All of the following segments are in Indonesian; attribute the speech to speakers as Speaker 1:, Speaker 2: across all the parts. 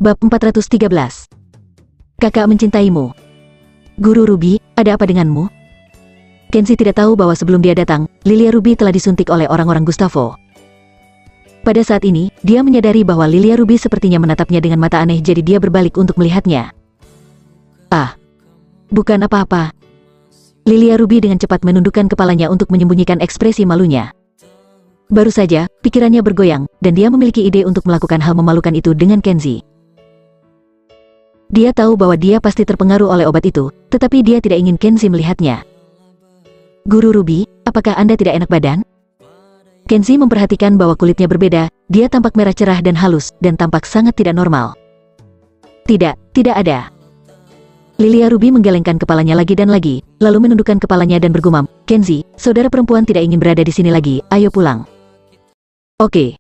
Speaker 1: Bab 413. Kakak mencintaimu. Guru Ruby, ada apa denganmu? Kenzie tidak tahu bahwa sebelum dia datang, Lilia Ruby telah disuntik oleh orang-orang Gustavo. Pada saat ini, dia menyadari bahwa Lilia Ruby sepertinya menatapnya dengan mata aneh, jadi dia berbalik untuk melihatnya. Ah, bukan apa-apa. Lilia Ruby dengan cepat menundukkan kepalanya untuk menyembunyikan ekspresi malunya. Baru saja, pikirannya bergoyang, dan dia memiliki ide untuk melakukan hal memalukan itu dengan Kenzie. Dia tahu bahwa dia pasti terpengaruh oleh obat itu, tetapi dia tidak ingin Kenzie melihatnya. Guru Ruby, apakah Anda tidak enak badan? Kenzie memperhatikan bahwa kulitnya berbeda, dia tampak merah cerah dan halus, dan tampak sangat tidak normal. Tidak ada. Lilia Ruby menggelengkan kepalanya lagi dan lagi, lalu menundukkan kepalanya dan bergumam, Kenzie, saudara perempuan tidak ingin berada di sini lagi, ayo pulang. Oke.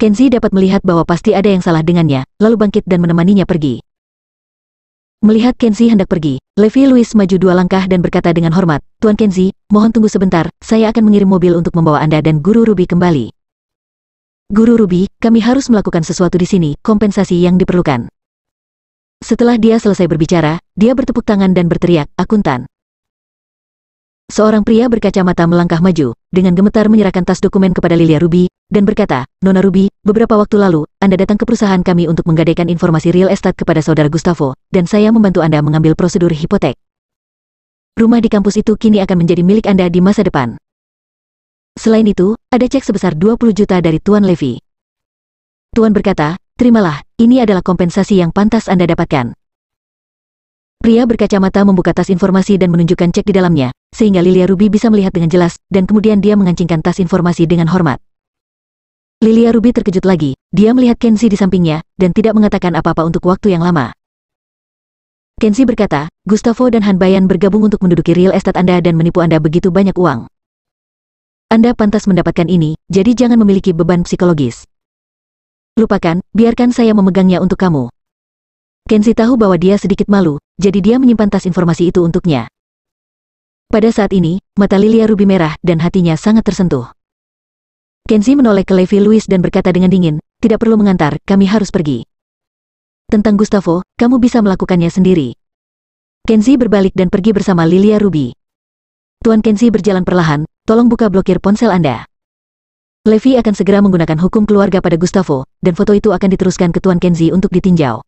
Speaker 1: Kenzie dapat melihat bahwa pasti ada yang salah dengannya, lalu bangkit dan menemaninya pergi. Melihat Kenzie hendak pergi, Levi Louis maju 2 langkah dan berkata dengan hormat, Tuan Kenzie, mohon tunggu sebentar, saya akan mengirim mobil untuk membawa Anda dan Guru Ruby kembali. Guru Ruby, kami harus melakukan sesuatu di sini, kompensasi yang diperlukan. Setelah dia selesai berbicara, dia bertepuk tangan dan berteriak, akuntan. Seorang pria berkacamata melangkah maju, dengan gemetar menyerahkan tas dokumen kepada Lilia Ruby, dan berkata, Nona Ruby, beberapa waktu lalu, Anda datang ke perusahaan kami untuk menggadaikan informasi real estate kepada saudara Gustavo, dan saya membantu Anda mengambil prosedur hipotek. Rumah di kampus itu kini akan menjadi milik Anda di masa depan. Selain itu, ada cek sebesar 20 juta dari Tuan Levi. Tuan berkata, terimalah, ini adalah kompensasi yang pantas Anda dapatkan. Pria berkacamata membuka tas informasi dan menunjukkan cek di dalamnya, sehingga Lilia Ruby bisa melihat dengan jelas, dan kemudian dia mengancingkan tas informasi dengan hormat. Lilia Ruby terkejut lagi, dia melihat Kenzie di sampingnya, dan tidak mengatakan apa-apa untuk waktu yang lama. Kenzie berkata, Gustavo dan Han Bayan bergabung untuk menduduki real estate Anda dan menipu Anda begitu banyak uang. Anda pantas mendapatkan ini, jadi jangan memiliki beban psikologis. Lupakan, biarkan saya memegangnya untuk kamu. Kenzie tahu bahwa dia sedikit malu, jadi dia menyimpan tas informasi itu untuknya. Pada saat ini, mata Lilia Ruby merah dan hatinya sangat tersentuh. Kenzie menoleh ke Levi Louis dan berkata dengan dingin, tidak perlu mengantar, kami harus pergi. Tentang Gustavo, kamu bisa melakukannya sendiri. Kenzie berbalik dan pergi bersama Lilia Ruby. Tuan Kenzie berjalan perlahan, tolong buka blokir ponsel Anda. Levi akan segera menggunakan hukum keluarga pada Gustavo, dan foto itu akan diteruskan ke Tuan Kenzie untuk ditinjau.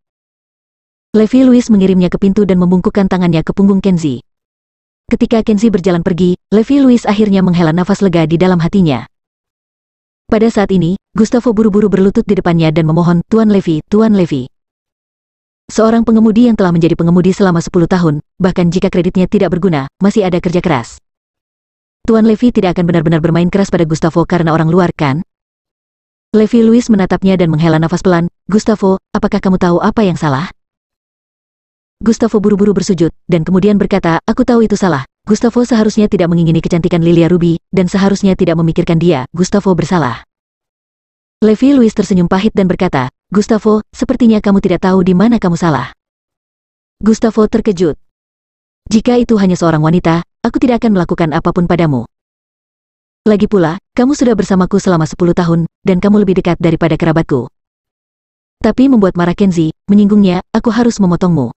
Speaker 1: Levi Louis mengirimnya ke pintu dan membungkukkan tangannya ke punggung Kenzie. Ketika Kenzie berjalan pergi, Levi Louis akhirnya menghela nafas lega di dalam hatinya. Pada saat ini, Gustavo buru-buru berlutut di depannya dan memohon, Tuan Levi, Tuan Levi. Seorang pengemudi yang telah menjadi pengemudi selama 10 tahun, bahkan jika kreditnya tidak berguna, masih ada kerja keras. Tuan Levi tidak akan benar-benar bermain keras pada Gustavo karena orang luar, kan? Levi Louis menatapnya dan menghela nafas pelan, Gustavo, apakah kamu tahu apa yang salah? Gustavo buru-buru bersujud, dan kemudian berkata, aku tahu itu salah. Gustavo seharusnya tidak mengingini kecantikan Lilia Ruby, dan seharusnya tidak memikirkan dia. Gustavo bersalah. Levi Louis tersenyum pahit dan berkata, Gustavo, sepertinya kamu tidak tahu di mana kamu salah. Gustavo terkejut. Jika itu hanya seorang wanita, aku tidak akan melakukan apapun padamu. Lagi pula, kamu sudah bersamaku selama 10 tahun, dan kamu lebih dekat daripada kerabatku. Tapi membuat marah Kenzie, menyinggungnya, aku harus memotongmu.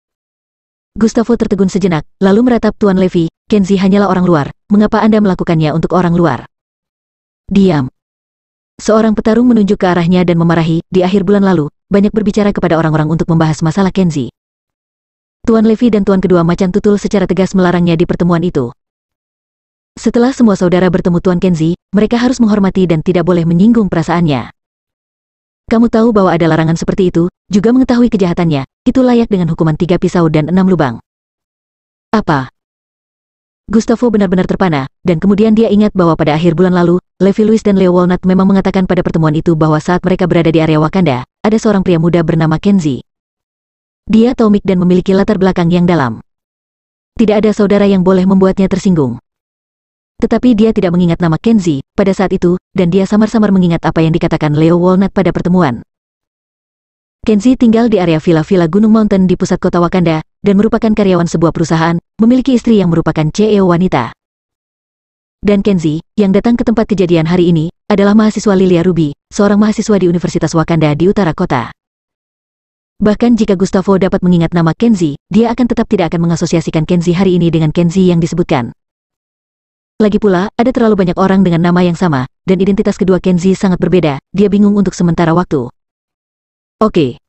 Speaker 1: Gustavo tertegun sejenak, lalu meratap Tuan Levi, Kenzie hanyalah orang luar, mengapa Anda melakukannya untuk orang luar? Diam. Seorang petarung menunjuk ke arahnya dan memarahi, di akhir bulan lalu, banyak berbicara kepada orang-orang untuk membahas masalah Kenzie. Tuan Levi dan Tuan kedua macan tutul secara tegas melarangnya di pertemuan itu. Setelah semua saudara bertemu Tuan Kenzie, mereka harus menghormati dan tidak boleh menyinggung perasaannya. Kamu tahu bahwa ada larangan seperti itu, juga mengetahui kejahatannya, itu layak dengan hukuman 3 pisau dan 6 lubang. Apa? Gustavo benar-benar terpana, dan kemudian dia ingat bahwa pada akhir bulan lalu, Levi Louis dan Leo Walnut memang mengatakan pada pertemuan itu bahwa saat mereka berada di area Wakanda, ada seorang pria muda bernama Kenzie. Dia taumik dan memiliki latar belakang yang dalam. Tidak ada saudara yang boleh membuatnya tersinggung. Tetapi dia tidak mengingat nama Kenzie pada saat itu, dan dia samar-samar mengingat apa yang dikatakan Leo Walnut pada pertemuan. Kenzie tinggal di area villa-villa Gunung Mountain di pusat kota Wakanda, dan merupakan karyawan sebuah perusahaan, memiliki istri yang merupakan CEO wanita. Dan Kenzie, yang datang ke tempat kejadian hari ini, adalah mahasiswa Lilia Ruby, seorang mahasiswa di Universitas Wakanda di utara kota. Bahkan jika Gustavo dapat mengingat nama Kenzi, dia akan tetap tidak akan mengasosiasikan Kenzi hari ini dengan Kenzi yang disebutkan. Lagi pula, ada terlalu banyak orang dengan nama yang sama, dan identitas kedua Kenzi sangat berbeda, dia bingung untuk sementara waktu. Oke.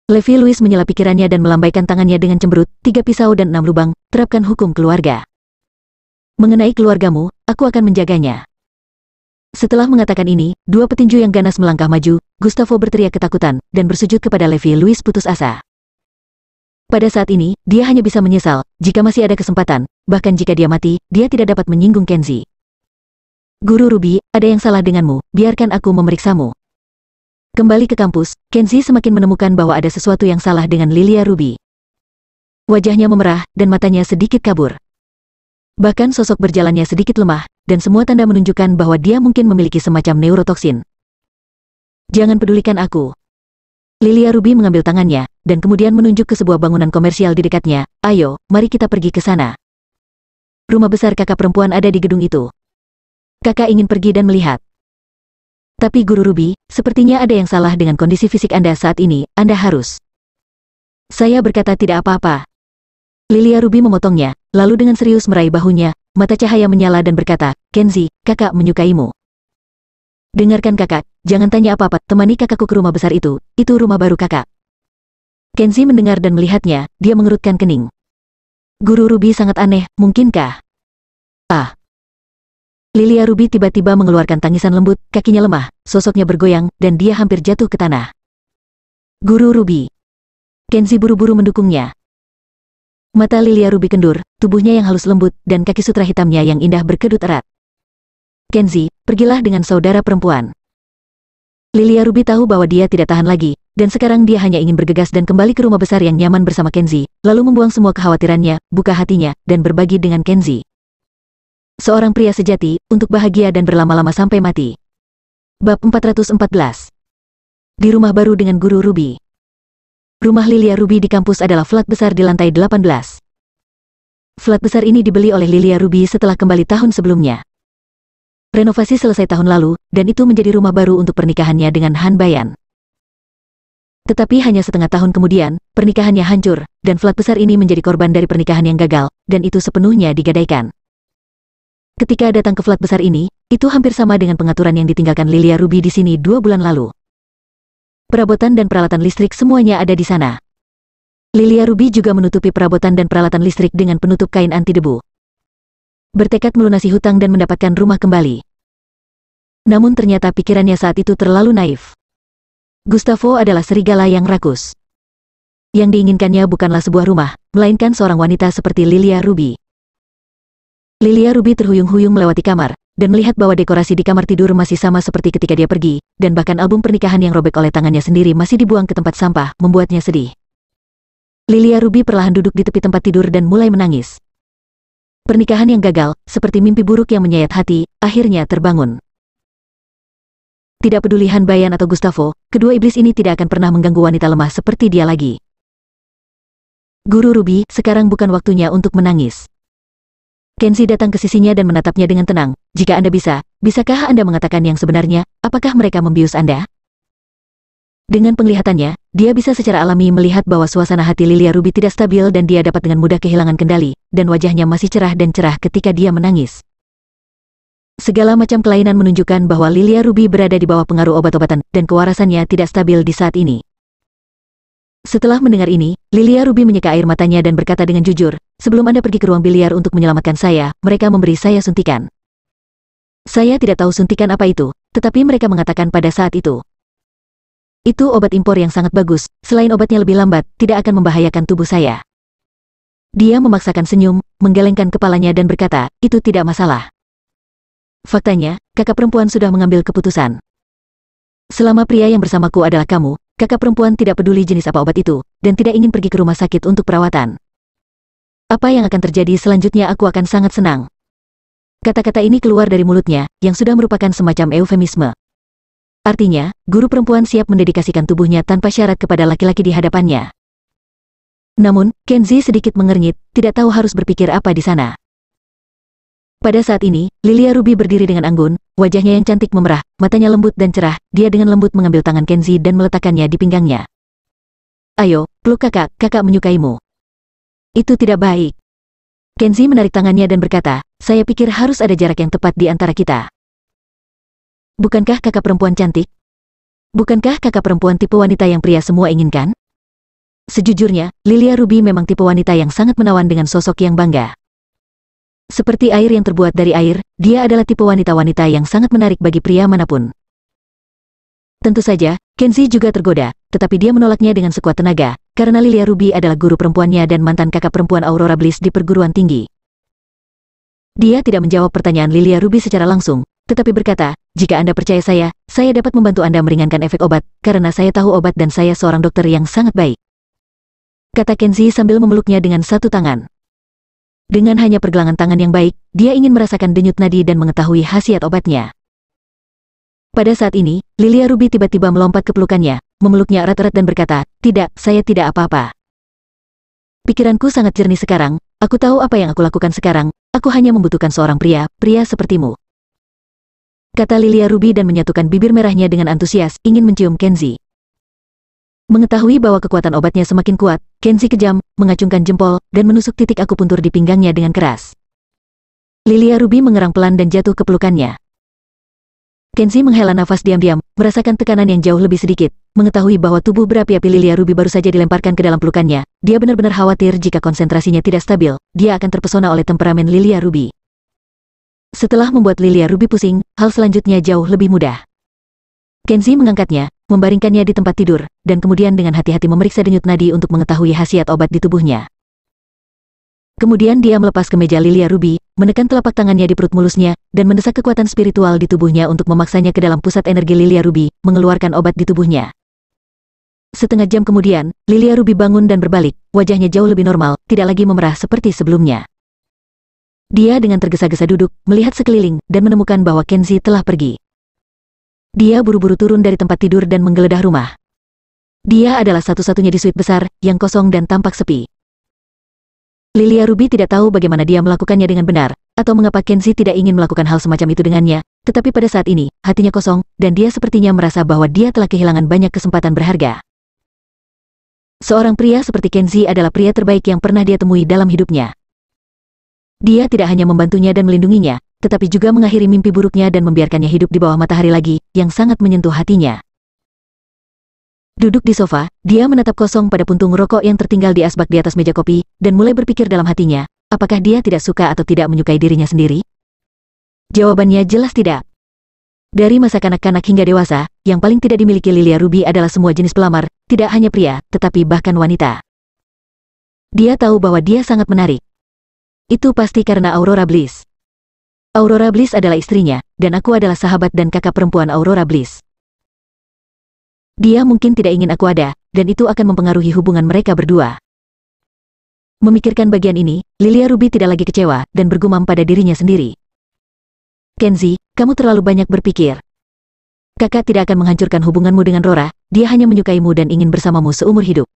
Speaker 1: Levi Louis menyela pikirannya dan melambaikan tangannya dengan cemberut, 3 pisau dan 6 lubang, terapkan hukum keluarga. Mengenai keluargamu, aku akan menjaganya. Setelah mengatakan ini, 2 petinju yang ganas melangkah maju, Gustavo berteriak ketakutan, dan bersujud kepada Levi Louis putus asa. Pada saat ini, dia hanya bisa menyesal, jika masih ada kesempatan, bahkan jika dia mati, dia tidak dapat menyinggung Kenzi. Guru Ruby, ada yang salah denganmu, biarkan aku memeriksamu. Kembali ke kampus, Kenzi semakin menemukan bahwa ada sesuatu yang salah dengan Lilia Ruby. Wajahnya memerah, dan matanya sedikit kabur. Bahkan sosok berjalannya sedikit lemah, dan semua tanda menunjukkan bahwa dia mungkin memiliki semacam neurotoksin. Jangan pedulikan aku. Lilia Ruby mengambil tangannya, dan kemudian menunjuk ke sebuah bangunan komersial di dekatnya. Ayo, mari kita pergi ke sana. Rumah besar kakak perempuan ada di gedung itu. Kakak ingin pergi dan melihat. Tapi Guru Ruby, sepertinya ada yang salah dengan kondisi fisik Anda saat ini, Anda harus. Saya berkata tidak apa-apa. Lilia Ruby memotongnya, lalu dengan serius meraih bahunya, mata cahaya menyala dan berkata, Kenzi, kakak menyukaimu. Dengarkan kakak, jangan tanya apa-apa, temani kakakku ke rumah besar itu rumah baru kakak. Kenzi mendengar dan melihatnya, dia mengerutkan kening. Guru Ruby sangat aneh, mungkinkah? Ah. Lilia Ruby tiba-tiba mengeluarkan tangisan lembut, kakinya lemah, sosoknya bergoyang, dan dia hampir jatuh ke tanah. Guru Ruby. Kenzi buru-buru mendukungnya. Mata Lilia Ruby kendur, tubuhnya yang halus lembut, dan kaki sutra hitamnya yang indah berkedut erat. Kenzi, pergilah dengan saudara perempuan. Lilia Ruby tahu bahwa dia tidak tahan lagi, dan sekarang dia hanya ingin bergegas dan kembali ke rumah besar yang nyaman bersama Kenzi, lalu membuang semua kekhawatirannya, buka hatinya, dan berbagi dengan Kenzi. Seorang pria sejati, untuk bahagia dan berlama-lama sampai mati. Bab 414. Di rumah baru dengan Guru Ruby. Rumah Lilia Ruby di kampus adalah flat besar di lantai 18. Flat besar ini dibeli oleh Lilia Ruby setelah kembali tahun sebelumnya. Renovasi selesai tahun lalu, dan itu menjadi rumah baru untuk pernikahannya dengan Han Bayan. Tetapi hanya setengah tahun kemudian, pernikahannya hancur, dan flat besar ini menjadi korban dari pernikahan yang gagal, dan itu sepenuhnya digadaikan. Ketika datang ke flat besar ini, itu hampir sama dengan pengaturan yang ditinggalkan Lilia Ruby di sini 2 bulan lalu. Perabotan dan peralatan listrik semuanya ada di sana. Lilia Ruby juga menutupi perabotan dan peralatan listrik dengan penutup kain anti debu. Bertekad melunasi hutang dan mendapatkan rumah kembali. Namun ternyata pikirannya saat itu terlalu naif. Gustavo adalah serigala yang rakus. Yang diinginkannya bukanlah sebuah rumah, melainkan seorang wanita seperti Lilia Ruby. Lilia Ruby terhuyung-huyung melewati kamar, dan melihat bahwa dekorasi di kamar tidur masih sama seperti ketika dia pergi, dan bahkan album pernikahan yang robek oleh tangannya sendiri masih dibuang ke tempat sampah, membuatnya sedih. Lilia Ruby perlahan duduk di tepi tempat tidur dan mulai menangis. Pernikahan yang gagal, seperti mimpi buruk yang menyayat hati, akhirnya terbangun. Tidak peduli Han Bayan atau Gustavo, kedua iblis ini tidak akan pernah mengganggu wanita lemah seperti dia lagi. Guru Ruby, sekarang bukan waktunya untuk menangis. Kenzi datang ke sisinya dan menatapnya dengan tenang. Jika Anda bisa, bisakah Anda mengatakan yang sebenarnya, apakah mereka membius Anda? Dengan penglihatannya, dia bisa secara alami melihat bahwa suasana hati Lilia Ruby tidak stabil dan dia dapat dengan mudah kehilangan kendali, dan wajahnya masih cerah dan cerah ketika dia menangis. Segala macam kelainan menunjukkan bahwa Lilia Ruby berada di bawah pengaruh obat-obatan, dan kewarasannya tidak stabil di saat ini. Setelah mendengar ini, Lilia Ruby menyeka air matanya dan berkata dengan jujur, sebelum Anda pergi ke ruang biliar untuk menyelamatkan saya, mereka memberi saya suntikan. Saya tidak tahu suntikan apa itu, tetapi mereka mengatakan pada saat itu. Itu obat impor yang sangat bagus, selain obatnya lebih lambat, tidak akan membahayakan tubuh saya. Dia memaksakan senyum, menggelengkan kepalanya dan berkata, itu tidak masalah. Faktanya, kakak perempuan sudah mengambil keputusan. Selama pria yang bersamaku adalah kamu, kakak perempuan tidak peduli jenis apa obat itu, dan tidak ingin pergi ke rumah sakit untuk perawatan. Apa yang akan terjadi selanjutnya aku akan sangat senang. Kata-kata ini keluar dari mulutnya, yang sudah merupakan semacam eufemisme. Artinya, guru perempuan siap mendedikasikan tubuhnya tanpa syarat kepada laki-laki di hadapannya. Namun, Kenzi sedikit mengernyit, tidak tahu harus berpikir apa di sana. Pada saat ini, Lilia Ruby berdiri dengan anggun, wajahnya yang cantik memerah, matanya lembut dan cerah, dia dengan lembut mengambil tangan Kenzi dan meletakkannya di pinggangnya. Ayo, peluk kakak, kakak menyukaimu. Itu tidak baik. Kenzi menarik tangannya dan berkata, saya pikir harus ada jarak yang tepat di antara kita. Bukankah kakak perempuan cantik? Bukankah kakak perempuan tipe wanita yang pria semua inginkan? Sejujurnya, Lilia Ruby memang tipe wanita yang sangat menawan dengan sosok yang bangga. Seperti air yang terbuat dari air, dia adalah tipe wanita-wanita yang sangat menarik bagi pria manapun. Tentu saja, Kenzi juga tergoda, tetapi dia menolaknya dengan sekuat tenaga, karena Lilia Ruby adalah guru perempuannya dan mantan kakak perempuan Aurora Bliss di perguruan tinggi. Dia tidak menjawab pertanyaan Lilia Ruby secara langsung, tetapi berkata, jika Anda percaya saya dapat membantu Anda meringankan efek obat, karena saya tahu obat dan saya seorang dokter yang sangat baik. Kata Kenzi sambil memeluknya dengan satu tangan. Dengan hanya pergelangan tangan yang baik, dia ingin merasakan denyut nadi dan mengetahui khasiat obatnya. Pada saat ini, Lilia Ruby tiba-tiba melompat ke pelukannya, memeluknya erat-erat dan berkata, tidak, saya tidak apa-apa. Pikiranku sangat jernih sekarang, aku tahu apa yang aku lakukan sekarang, aku hanya membutuhkan seorang pria sepertimu. Kata Lilia Ruby dan menyatukan bibir merahnya dengan antusias, ingin mencium Kenzi. Mengetahui bahwa kekuatan obatnya semakin kuat, Kenzi kejam, mengacungkan jempol, dan menusuk titik akupuntur di pinggangnya dengan keras. Lilia Ruby mengerang pelan dan jatuh ke pelukannya. Kenzi menghela nafas diam-diam, merasakan tekanan yang jauh lebih sedikit, mengetahui bahwa tubuh berapi-api Lilia Ruby baru saja dilemparkan ke dalam pelukannya. Dia benar-benar khawatir jika konsentrasinya tidak stabil, dia akan terpesona oleh temperamen Lilia Ruby. Setelah membuat Lilia Ruby pusing, hal selanjutnya jauh lebih mudah. Kenzi mengangkatnya, membaringkannya di tempat tidur, dan kemudian dengan hati-hati memeriksa denyut nadi untuk mengetahui khasiat obat di tubuhnya. Kemudian dia melepas kemeja Lilia Ruby, menekan telapak tangannya di perut mulusnya, dan mendesak kekuatan spiritual di tubuhnya untuk memaksanya ke dalam pusat energi Lilia Ruby, mengeluarkan obat di tubuhnya. Setengah jam kemudian, Lilia Ruby bangun dan berbalik, wajahnya jauh lebih normal, tidak lagi memerah seperti sebelumnya. Dia dengan tergesa-gesa duduk, melihat sekeliling, dan menemukan bahwa Kenzi telah pergi. Dia buru-buru turun dari tempat tidur dan menggeledah rumah. Dia adalah satu-satunya di suite besar, yang kosong dan tampak sepi. Lilia Ruby tidak tahu bagaimana dia melakukannya dengan benar, atau mengapa Kenzi tidak ingin melakukan hal semacam itu dengannya, tetapi pada saat ini, hatinya kosong, dan dia sepertinya merasa bahwa dia telah kehilangan banyak kesempatan berharga. Seorang pria seperti Kenzi adalah pria terbaik yang pernah dia temui dalam hidupnya. Dia tidak hanya membantunya dan melindunginya, tetapi juga mengakhiri mimpi buruknya dan membiarkannya hidup di bawah matahari lagi, yang sangat menyentuh hatinya. Duduk di sofa, dia menatap kosong pada puntung rokok yang tertinggal di asbak di atas meja kopi, dan mulai berpikir dalam hatinya, apakah dia tidak suka atau tidak menyukai dirinya sendiri? Jawabannya jelas tidak. Dari masa kanak-kanak hingga dewasa, yang paling tidak dimiliki Lilia Ruby adalah semua jenis pelamar, tidak hanya pria, tetapi bahkan wanita. Dia tahu bahwa dia sangat menarik. Itu pasti karena Aurora Bliss. Aurora Bliss adalah istrinya, dan aku adalah sahabat dan kakak perempuan Aurora Bliss. Dia mungkin tidak ingin aku ada, dan itu akan mempengaruhi hubungan mereka berdua. Memikirkan bagian ini, Lilia Ruby tidak lagi kecewa, dan bergumam pada dirinya sendiri. Kenzi, kamu terlalu banyak berpikir. Kakak tidak akan menghancurkan hubunganmu dengan Rora, dia hanya menyukaimu dan ingin bersamamu seumur hidup.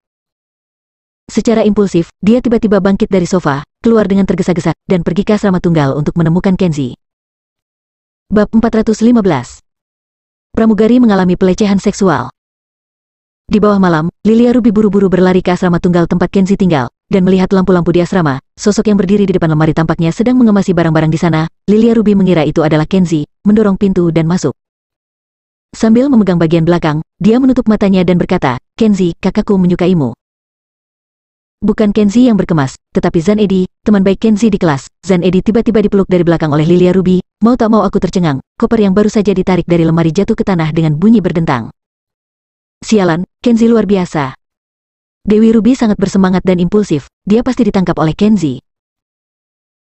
Speaker 1: Secara impulsif, dia tiba-tiba bangkit dari sofa, keluar dengan tergesa-gesa, dan pergi ke asrama tunggal untuk menemukan Kenzi. Bab 415. Pramugari mengalami pelecehan seksual. Di bawah malam, Lilia Ruby buru-buru berlari ke asrama tunggal tempat Kenzi tinggal, dan melihat lampu-lampu di asrama, sosok yang berdiri di depan lemari tampaknya sedang mengemasi barang-barang di sana. Lilia Ruby mengira itu adalah Kenzi, mendorong pintu dan masuk. Sambil memegang bagian belakang, dia menutup matanya dan berkata, Kenzi, kakakku menyukaimu. Bukan Kenzi yang berkemas, tetapi Zan Edi, teman baik Kenzi di kelas. Zan Edi tiba-tiba dipeluk dari belakang oleh Lilia Ruby, mau tak mau aku tercengang, koper yang baru saja ditarik dari lemari jatuh ke tanah dengan bunyi berdentang. Sialan, Kenzi luar biasa. Dewi Ruby sangat bersemangat dan impulsif, dia pasti ditangkap oleh Kenzi.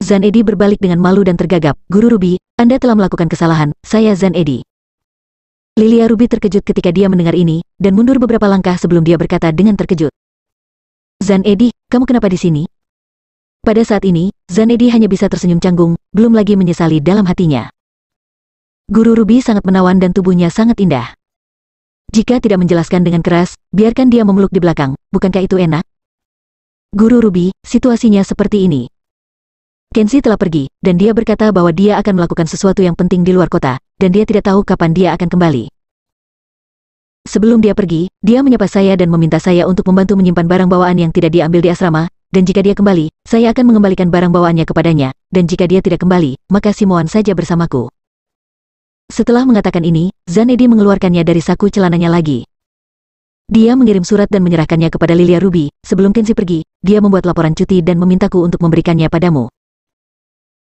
Speaker 1: Zan Edi berbalik dengan malu dan tergagap, Guru Ruby, Anda telah melakukan kesalahan, saya Zan Edi. Lilia Ruby terkejut ketika dia mendengar ini, dan mundur beberapa langkah sebelum dia berkata dengan terkejut. Zan Edi, kamu kenapa di sini? Pada saat ini, Zan Edi hanya bisa tersenyum canggung, belum lagi menyesali dalam hatinya. Guru Ruby sangat menawan dan tubuhnya sangat indah. Jika tidak menjelaskan dengan keras, biarkan dia memeluk di belakang, bukankah itu enak? Guru Ruby, situasinya seperti ini. Kenzi telah pergi, dan dia berkata bahwa dia akan melakukan sesuatu yang penting di luar kota, dan dia tidak tahu kapan dia akan kembali. Sebelum dia pergi, dia menyapa saya dan meminta saya untuk membantu menyimpan barang bawaan yang tidak diambil di asrama, dan jika dia kembali, saya akan mengembalikan barang bawaannya kepadanya, dan jika dia tidak kembali, maka Simoan saja bersamaku. Setelah mengatakan ini, Zanedi mengeluarkannya dari saku celananya lagi. Dia mengirim surat dan menyerahkannya kepada Lilia Ruby. Sebelum Kenzie pergi, dia membuat laporan cuti dan memintaku untuk memberikannya padamu.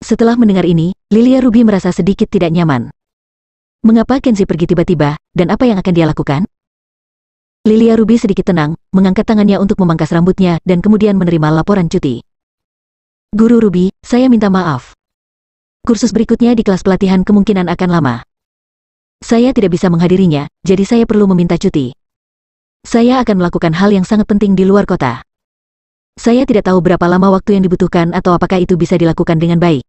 Speaker 1: Setelah mendengar ini, Lilia Ruby merasa sedikit tidak nyaman. Mengapa Kenzie pergi tiba-tiba, dan apa yang akan dia lakukan? Lilia Ruby sedikit tenang, mengangkat tangannya untuk memangkas rambutnya dan kemudian menerima laporan cuti. Guru Ruby, saya minta maaf. Kursus berikutnya di kelas pelatihan kemungkinan akan lama. Saya tidak bisa menghadirinya, jadi saya perlu meminta cuti. Saya akan melakukan hal yang sangat penting di luar kota. Saya tidak tahu berapa lama waktu yang dibutuhkan atau apakah itu bisa dilakukan dengan baik.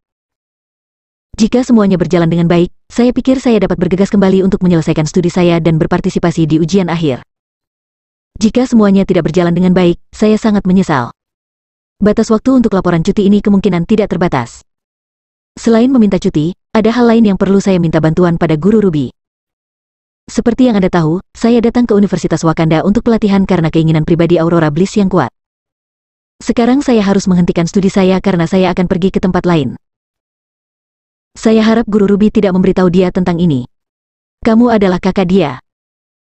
Speaker 1: Jika semuanya berjalan dengan baik, saya pikir saya dapat bergegas kembali untuk menyelesaikan studi saya dan berpartisipasi di ujian akhir. Jika semuanya tidak berjalan dengan baik, saya sangat menyesal. Batas waktu untuk laporan cuti ini kemungkinan tidak terbatas. Selain meminta cuti, ada hal lain yang perlu saya minta bantuan pada Guru Ruby. Seperti yang Anda tahu, saya datang ke Universitas Wakanda untuk pelatihan karena keinginan pribadi Aurora Bliss yang kuat. Sekarang saya harus menghentikan studi saya karena saya akan pergi ke tempat lain. Saya harap Guru Ruby tidak memberitahu dia tentang ini. Kamu adalah kakak dia.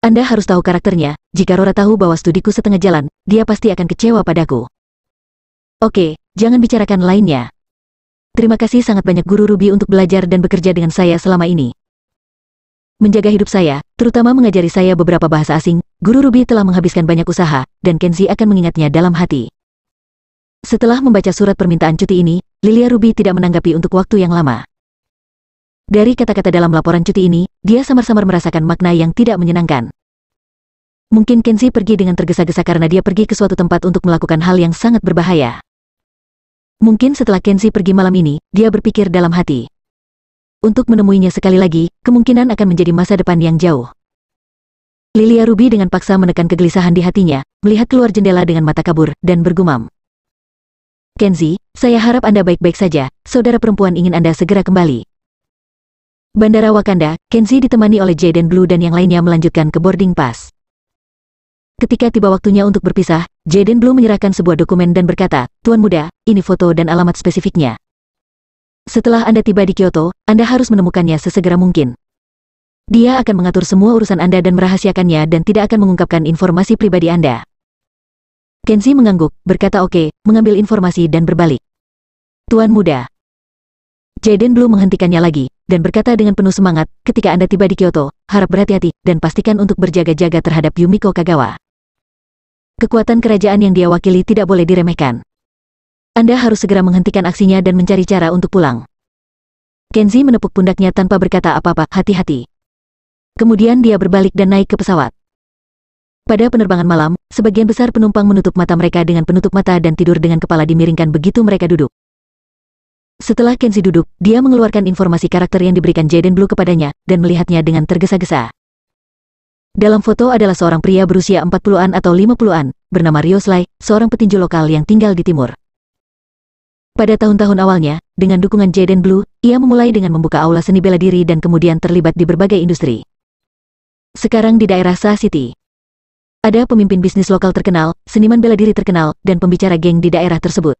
Speaker 1: Anda harus tahu karakternya, jika Rora tahu bahwa studiku setengah jalan, dia pasti akan kecewa padaku. Oke, jangan bicarakan lainnya. Terima kasih sangat banyak Guru Ruby untuk belajar dan bekerja dengan saya selama ini. Menjaga hidup saya, terutama mengajari saya beberapa bahasa asing, Guru Ruby telah menghabiskan banyak usaha, dan Kenzie akan mengingatnya dalam hati. Setelah membaca surat permintaan cuti ini, Lilia Ruby tidak menanggapi untuk waktu yang lama. Dari kata-kata dalam laporan cuti ini, dia samar-samar merasakan makna yang tidak menyenangkan. Mungkin Kenzie pergi dengan tergesa-gesa karena dia pergi ke suatu tempat untuk melakukan hal yang sangat berbahaya. Mungkin setelah Kenzie pergi malam ini, dia berpikir dalam hati. Untuk menemuinya sekali lagi, kemungkinan akan menjadi masa depan yang jauh. Lilia Ruby dengan paksa menekan kegelisahan di hatinya, melihat keluar jendela dengan mata kabur, dan bergumam. Kenzie, saya harap Anda baik-baik saja, saudara perempuan ingin Anda segera kembali. Bandara Wakanda, Kenzie ditemani oleh Jaden Blue dan yang lainnya melanjutkan ke boarding pass. Ketika tiba waktunya untuk berpisah, Jaden Blue menyerahkan sebuah dokumen dan berkata, Tuan Muda, ini foto dan alamat spesifiknya. Setelah Anda tiba di Kyoto, Anda harus menemukannya sesegera mungkin. Dia akan mengatur semua urusan Anda dan merahasiakannya dan tidak akan mengungkapkan informasi pribadi Anda. Kenzie mengangguk, berkata oke, mengambil informasi dan berbalik. Tuan Muda. Jaden Blue menghentikannya lagi, dan berkata dengan penuh semangat, ketika Anda tiba di Kyoto, harap berhati-hati, dan pastikan untuk berjaga-jaga terhadap Yumiko Kagawa. Kekuatan kerajaan yang dia wakili tidak boleh diremehkan. Anda harus segera menghentikan aksinya dan mencari cara untuk pulang. Kenzie menepuk pundaknya tanpa berkata apa-apa, hati-hati. Kemudian dia berbalik dan naik ke pesawat. Pada penerbangan malam, sebagian besar penumpang menutup mata mereka dengan penutup mata dan tidur dengan kepala dimiringkan begitu mereka duduk. Setelah Kenzie duduk, dia mengeluarkan informasi karakter yang diberikan Jaden Blue kepadanya, dan melihatnya dengan tergesa-gesa. Dalam foto adalah seorang pria berusia 40-an atau 50-an, bernama Rio Sly, seorang petinju lokal yang tinggal di timur. Pada tahun-tahun awalnya, dengan dukungan Jaden Blue, ia memulai dengan membuka aula seni bela diri dan kemudian terlibat di berbagai industri. Sekarang di daerah Sa City. Ada pemimpin bisnis lokal terkenal, seniman bela diri terkenal, dan pembicara geng di daerah tersebut.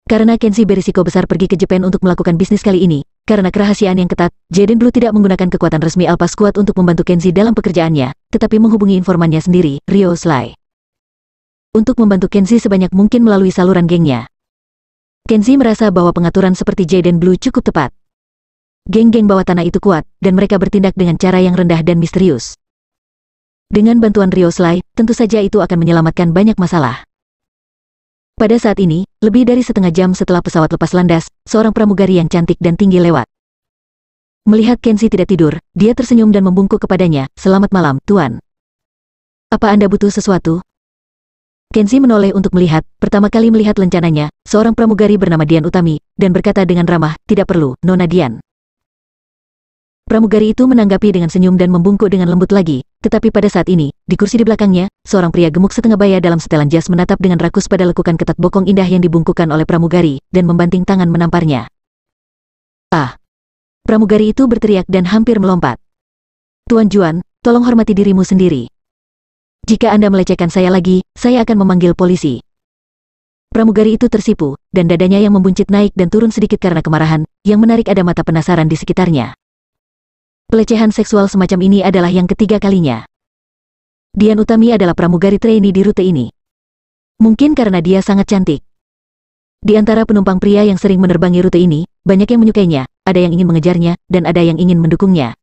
Speaker 1: Karena Kenzie berisiko besar pergi ke Jepang untuk melakukan bisnis kali ini, karena kerahasiaan yang ketat, Jaden Blue tidak menggunakan kekuatan resmi Alpha Squad untuk membantu Kenzie dalam pekerjaannya, tetapi menghubungi informannya sendiri, Rio Sly. Untuk membantu Kenzie sebanyak mungkin melalui saluran gengnya. Kenzie merasa bahwa pengaturan seperti Jaden Blue cukup tepat. Geng-geng bawah tanah itu kuat, dan mereka bertindak dengan cara yang rendah dan misterius. Dengan bantuan Rio Sly, tentu saja itu akan menyelamatkan banyak masalah. Pada saat ini, lebih dari setengah jam setelah pesawat lepas landas, seorang pramugari yang cantik dan tinggi lewat. Melihat Kenzie tidak tidur, dia tersenyum dan membungkuk kepadanya, "Selamat malam, Tuan. Apa Anda butuh sesuatu?" Kenzie menoleh untuk melihat, pertama kali melihat lencananya, seorang pramugari bernama Dian Utami, dan berkata dengan ramah, "Tidak perlu, Nona Dian." Pramugari itu menanggapi dengan senyum dan membungkuk dengan lembut lagi, tetapi pada saat ini, di kursi di belakangnya, seorang pria gemuk setengah baya dalam setelan jas menatap dengan rakus pada lekukan ketat bokong indah yang dibungkukkan oleh pramugari, dan membanting tangan menamparnya. "Ah!" Pramugari itu berteriak dan hampir melompat. "Tuan Juan, tolong hormati dirimu sendiri. Jika Anda melecehkan saya lagi, saya akan memanggil polisi. Pramugari itu tersipu, dan dadanya yang membuncit naik dan turun sedikit karena kemarahan, yang menarik ada mata penasaran di sekitarnya. Pelecehan seksual semacam ini adalah yang ketiga kalinya. Dian Utami adalah pramugari trainee di rute ini. Mungkin karena dia sangat cantik. Di antara penumpang pria yang sering menerbangi rute ini, banyak yang menyukainya, ada yang ingin mengejarnya, dan ada yang ingin mendukungnya.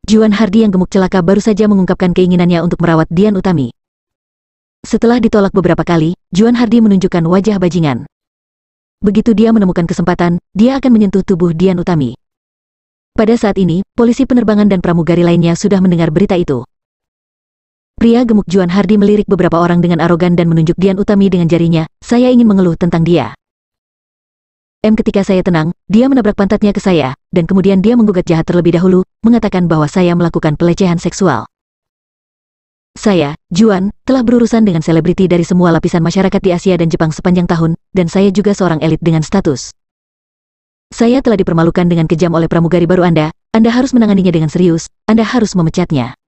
Speaker 1: Juan Hardy yang gemuk celaka baru saja mengungkapkan keinginannya untuk merawat Dian Utami. Setelah ditolak beberapa kali, Juan Hardy menunjukkan wajah bajingan. Begitu dia menemukan kesempatan, dia akan menyentuh tubuh Dian Utami. Pada saat ini, polisi penerbangan dan pramugari lainnya sudah mendengar berita itu. Pria gemuk Juan Hardy melirik beberapa orang dengan arogan dan menunjuk Dian Utami dengan jarinya, saya ingin mengeluh tentang dia. Ketika saya tenang, dia menabrak pantatnya ke saya, dan kemudian dia menggugat jahat terlebih dahulu, mengatakan bahwa saya melakukan pelecehan seksual. Saya, Juan, telah berurusan dengan selebriti dari semua lapisan masyarakat di Asia dan Jepang sepanjang tahun, dan saya juga seorang elit dengan status. Saya telah dipermalukan dengan kejam oleh pramugari baru Anda harus menanganinya dengan serius, Anda harus memecatnya.